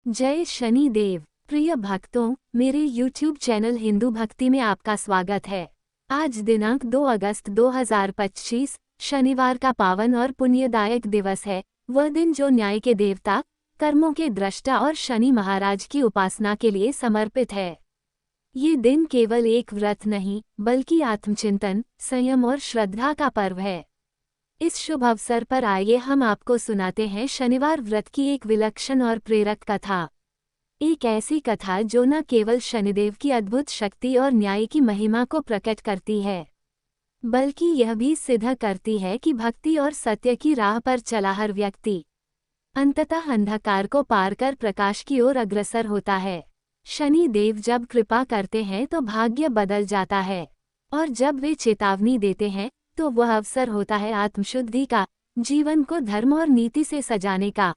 जय शनि देव। प्रिय भक्तों, मेरे YouTube चैनल हिंदू भक्ति में आपका स्वागत है। आज दिनांक 2 अगस्त 2025 शनिवार का पावन और पुण्यदायक दिवस है। वह दिन जो न्याय के देवता, कर्मों के दृष्टा और शनि महाराज की उपासना के लिए समर्पित है। ये दिन केवल एक व्रत नहीं, बल्कि आत्मचिंतन, संयम और श्रद्धा का पर्व है। इस शुभ अवसर पर आइए हम आपको सुनाते हैं शनिवार व्रत की एक विलक्षण और प्रेरक कथा। एक ऐसी कथा जो न केवल शनिदेव की अद्भुत शक्ति और न्याय की महिमा को प्रकट करती है, बल्कि यह भी सिद्ध करती है कि भक्ति और सत्य की राह पर चला हर व्यक्ति अंततः अंधकार को पार कर प्रकाश की ओर अग्रसर होता है। शनि देव जब कृपा करते हैं तो भाग्य बदल जाता है, और जब वे चेतावनी देते हैं तो वह अवसर होता है आत्मशुद्धि का, जीवन को धर्म और नीति से सजाने का।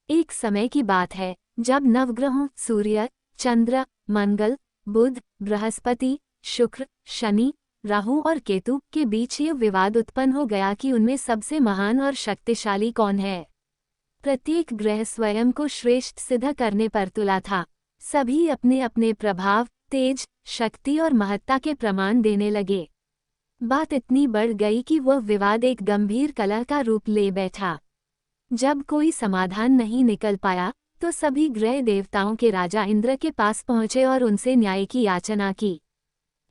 एक समय की बात है जब नवग्रहों सूर्य, चंद्र, मंगल, बुध, बृहस्पति, शुक्र, शनि, राहु और केतु के बीच ये विवाद उत्पन्न हो गया कि उनमें सबसे महान और शक्तिशाली कौन है। प्रत्येक ग्रह स्वयं को श्रेष्ठ सिद्ध करने पर तुला था। सभी अपने अपने प्रभाव, तेज, शक्ति और महत्ता के प्रमाण देने लगे। बात इतनी बढ़ गई कि वह विवाद एक गंभीर कलह का रूप ले बैठा। जब कोई समाधान नहीं निकल पाया तो सभी ग्रह देवताओं के राजा इंद्र के पास पहुंचे और उनसे न्याय की याचना की।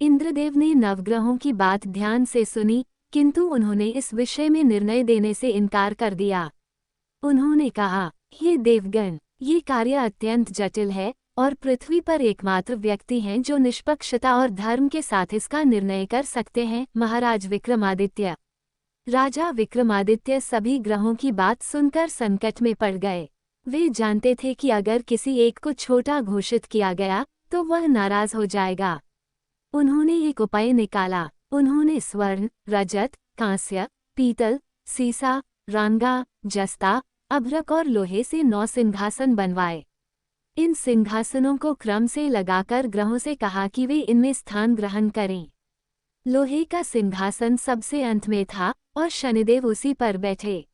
इंद्रदेव ने नवग्रहों की बात ध्यान से सुनी, किंतु उन्होंने इस विषय में निर्णय देने से इनकार कर दिया। उन्होंने कहा, हे देवगण, ये कार्य अत्यंत जटिल है और पृथ्वी पर एकमात्र व्यक्ति हैं जो निष्पक्षता और धर्म के साथ इसका निर्णय कर सकते हैं, महाराज विक्रमादित्य। राजा विक्रमादित्य सभी ग्रहों की बात सुनकर संकट में पड़ गए। वे जानते थे कि अगर किसी एक को छोटा घोषित किया गया तो वह नाराज हो जाएगा। उन्होंने एक उपाय निकाला। उन्होंने स्वर्ण, रजत, कांस्य, पीतल, सीसा, रांगा, जस्ता, अभ्रक और लोहे से 9 सिंहासन बनवाए। इन सिंहासनों को क्रम से लगाकर ग्रहों से कहा कि वे इनमें स्थान ग्रहण करें। लोहे का सिंहासन सबसे अंत में था और शनिदेव उसी पर बैठे,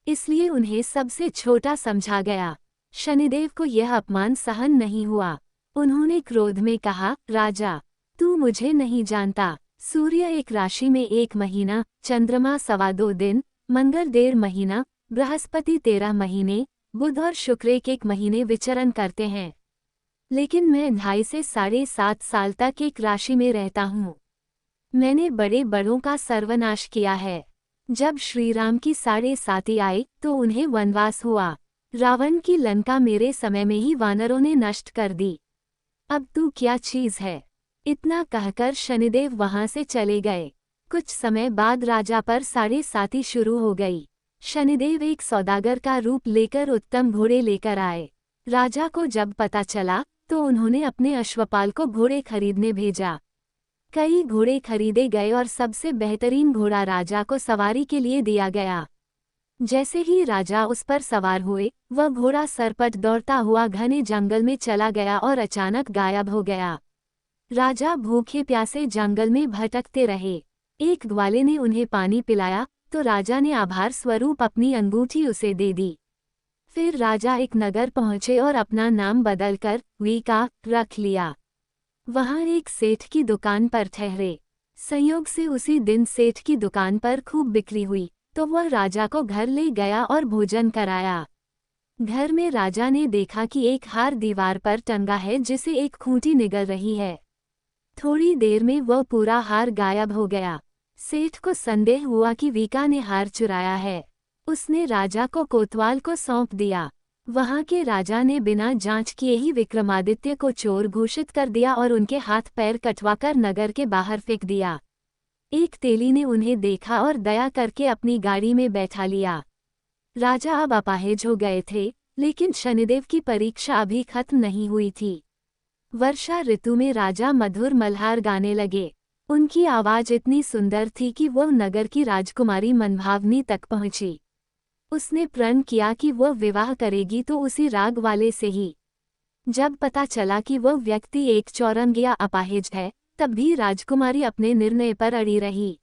इसलिए उन्हें सबसे छोटा समझा गया। शनिदेव को यह अपमान सहन नहीं हुआ। उन्होंने क्रोध में कहा, राजा, तू मुझे नहीं जानता। सूर्य एक राशि में 1 महीना, चंद्रमा 2.25 दिन, मंगल 1.5 महीना, बृहस्पति 13 महीने, बुध और शुक्र 1 महीने विचरण करते हैं। लेकिन मैं 2.5 से 7.5 साल तक एक राशि में रहता हूँ। मैंने बड़े बड़ों का सर्वनाश किया है। जब श्री राम की 7.5 आई तो उन्हें वनवास हुआ। रावण की लंका मेरे समय में ही वानरों ने नष्ट कर दी। अब तू क्या चीज है? इतना कहकर शनिदेव वहां से चले गए। कुछ समय बाद राजा पर 7.5 शुरू हो गई। शनिदेव एक सौदागर का रूप लेकर उत्तम घोड़े लेकर आए। राजा को जब पता चला तो उन्होंने अपने अश्वपाल को घोड़े खरीदने भेजा। कई घोड़े खरीदे गए और सबसे बेहतरीन घोड़ा राजा को सवारी के लिए दिया गया। जैसे ही राजा उस पर सवार हुए, वह घोड़ा सरपट दौड़ता हुआ घने जंगल में चला गया और अचानक गायब हो गया। राजा भूखे प्यासे जंगल में भटकते रहे। एक ग्वाले ने उन्हें पानी पिलाया तो राजा ने आभार स्वरूप अपनी अंगूठी उसे दे दी। फिर राजा एक नगर पहुंचे और अपना नाम बदलकर वीका रख लिया। वहां एक सेठ की दुकान पर ठहरे। संयोग से उसी दिन सेठ की दुकान पर खूब बिक्री हुई तो वह राजा को घर ले गया और भोजन कराया। घर में राजा ने देखा कि एक हार दीवार पर टंगा है जिसे एक खूंटी निगल रही है। थोड़ी देर में वह पूरा हार गायब हो गया। सेठ को संदेह हुआ कि वीका ने हार चुराया है। उसने राजा को कोतवाल को सौंप दिया। वहां के राजा ने बिना जांच किए ही विक्रमादित्य को चोर घोषित कर दिया और उनके हाथ पैर कटवाकर नगर के बाहर फेंक दिया। एक तेली ने उन्हें देखा और दया करके अपनी गाड़ी में बैठा लिया। राजा अब अपाहिज हो गए थे, लेकिन शनिदेव की परीक्षा अभी खत्म नहीं हुई थी। वर्षा ऋतु में राजा मधुर मल्हार गाने लगे। उनकी आवाज इतनी सुंदर थी कि वह नगर की राजकुमारी मनभावनी तक पहुंची। उसने प्रण किया कि वह विवाह करेगी तो उसी राग वाले से ही। जब पता चला कि वह व्यक्ति एक चौरंग या अपाहिज है, तब भी राजकुमारी अपने निर्णय पर अड़ी रही।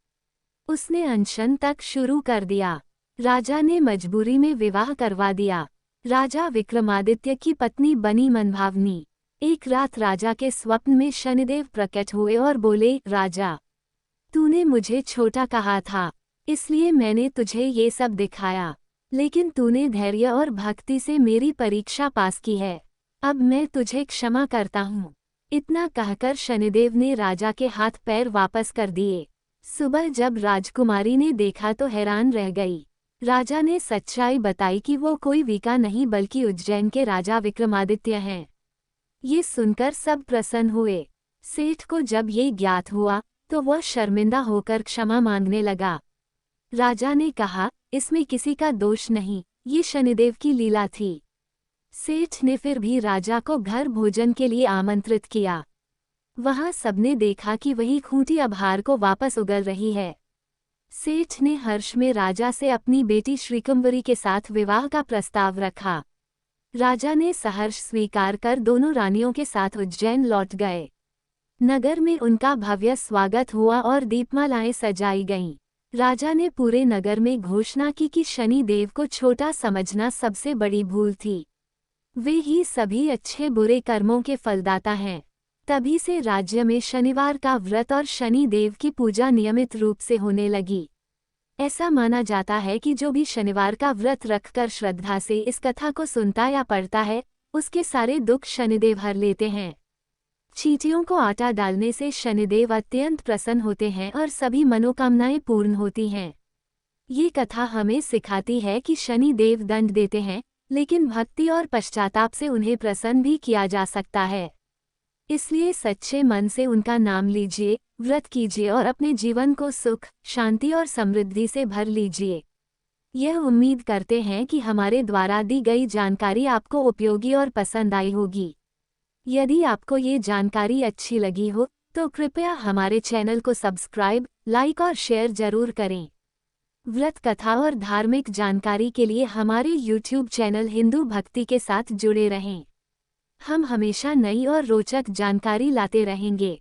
उसने अनशन तक शुरू कर दिया। राजा ने मजबूरी में विवाह करवा दिया। राजा विक्रमादित्य की पत्नी बनी मनभावनी। एक रात राजा के स्वप्न में शनिदेव प्रकट हुए और बोले, राजा, तूने मुझे छोटा कहा था, इसलिए मैंने तुझे ये सब दिखाया, लेकिन तूने धैर्य और भक्ति से मेरी परीक्षा पास की है। अब मैं तुझे क्षमा करता हूँ। इतना कहकर शनिदेव ने राजा के हाथ पैर वापस कर दिए। सुबह जब राजकुमारी ने देखा तो हैरान रह गई। राजा ने सच्चाई बताई कि वो कोई विका नहीं बल्कि उज्जैन के राजा विक्रमादित्य हैं। ये सुनकर सब प्रसन्न हुए। सेठ को जब ये ज्ञात हुआ तो वह शर्मिंदा होकर क्षमा मांगने लगा। राजा ने कहा, इसमें किसी का दोष नहीं, ये शनिदेव की लीला थी। सेठ ने फिर भी राजा को घर भोजन के लिए आमंत्रित किया। वहां सबने देखा कि वही खूंटी अब हार को वापस उगल रही है। सेठ ने हर्ष में राजा से अपनी बेटी श्रीकंभरी के साथ विवाह का प्रस्ताव रखा। राजा ने सहर्ष स्वीकार कर दोनों रानियों के साथ उज्जैन लौट गए। नगर में उनका भव्य स्वागत हुआ और दीपमालाएं सजाई गईं। राजा ने पूरे नगर में घोषणा की कि शनि देव को छोटा समझना सबसे बड़ी भूल थी। वे ही सभी अच्छे बुरे कर्मों के फलदाता हैं। तभी से राज्य में शनिवार का व्रत और शनि देव की पूजा नियमित रूप से होने लगी। ऐसा माना जाता है कि जो भी शनिवार का व्रत रखकर श्रद्धा से इस कथा को सुनता या पढ़ता है, उसके सारे दुख शनिदेव हर लेते हैं। चींटियों को आटा डालने से शनिदेव अत्यंत प्रसन्न होते हैं और सभी मनोकामनाएं पूर्ण होती हैं। ये कथा हमें सिखाती है कि शनि देव दंड देते हैं, लेकिन भक्ति और पश्चाताप से उन्हें प्रसन्न भी किया जा सकता है। इसलिए सच्चे मन से उनका नाम लीजिए, व्रत कीजिए और अपने जीवन को सुख, शांति और समृद्धि से भर लीजिए। यह उम्मीद करते हैं कि हमारे द्वारा दी गई जानकारी आपको उपयोगी और पसंद आई होगी। यदि आपको ये जानकारी अच्छी लगी हो तो कृपया हमारे चैनल को सब्सक्राइब, लाइक और शेयर जरूर करें। व्रत कथा और धार्मिक जानकारी के लिए हमारे YouTube चैनल हिंदू भक्ति के साथ जुड़े रहें। हम हमेशा नई और रोचक जानकारी लाते रहेंगे।